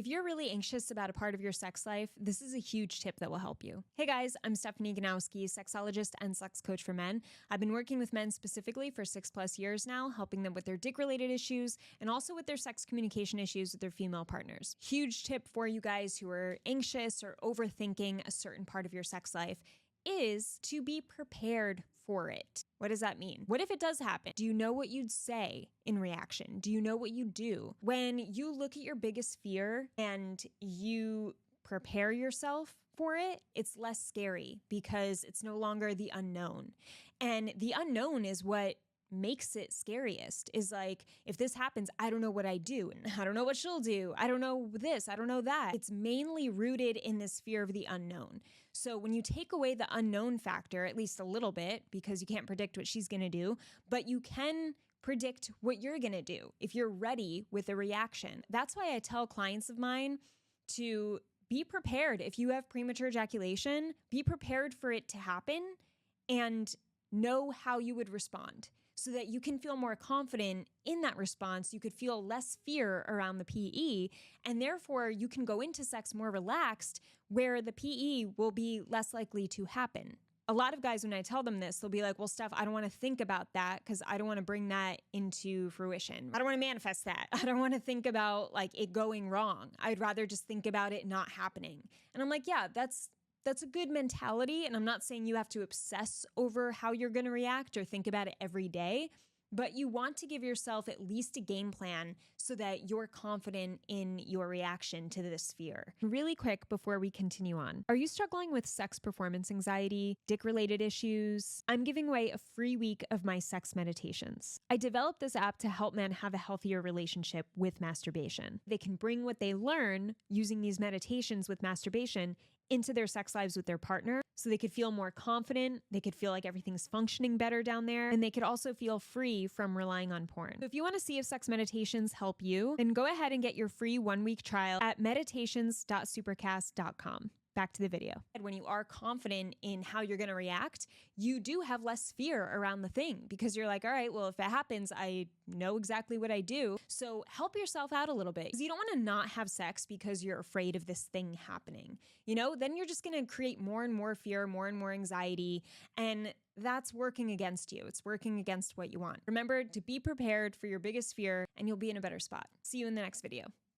If you're really anxious about a part of your sex life, this is a huge tip that will help you. Hey guys, I'm Stephanie Ganowski, sexologist and sex coach for men. I've been working with men specifically for 6+ years now, helping them with their dick-related issues and also with their sex communication issues with their female partners. Huge tip for you guys who are anxious or overthinking a certain part of your sex life is to be prepared for it. What does that mean? What if it does happen? Do you know what you'd say in reaction? Do you know what you do? When you look at your biggest fear and you prepare yourself for it, it's less scary because it's no longer the unknown. And the unknown is what makes it scariest. Is like, if this happens, I don't know what I do. And I don't know what she'll do. I don't know this. I don't know that. It's mainly rooted in this fear of the unknown. So when you take away the unknown factor, at least a little bit, because you can't predict what she's going to do, but you can predict what you're going to do if you're ready with a reaction. That's why I tell clients of mine to be prepared. If you have premature ejaculation, be prepared for it to happen and know how you would respond, so that you can feel more confident in that response. You could feel less fear around the PE, and therefore you can go into sex more relaxed, where the PE will be less likely to happen. A lot of guys, when I tell them this, they'll be like, well, Steph, I don't want to think about that because I don't want to bring that into fruition. I don't want to manifest that. I don't want to think about like it going wrong. I'd rather just think about it not happening. And I'm like, yeah, that's a good mentality. And I'm not saying you have to obsess over how you're going to react or think about it every day, but you want to give yourself at least a game plan so that you're confident in your reaction to this fear. Really quick before we continue on, are you struggling with sex performance anxiety, dick-related issues? I'm giving away a free week of my sex meditations. I developed this app to help men have a healthier relationship with masturbation. They can bring what they learn using these meditations with masturbation into their sex lives with their partner, so they could feel more confident, they could feel like everything's functioning better down there, and they could also feel free from relying on porn. So if you want to see if sex meditations help you, then go ahead and get your free 1-week trial at meditations.supercast.com. Back to the video. When you are confident in how you're going to react, you do have less fear around the thing because you're like, all right, well, if it happens, I know exactly what I do. So help yourself out a little bit, because you don't want to not have sex because you're afraid of this thing happening. Then you're just going to create more and more fear, more and more anxiety, and that's working against you. It's working against what you want. Remember to be prepared for your biggest fear, and you'll be in a better spot. See you in the next video.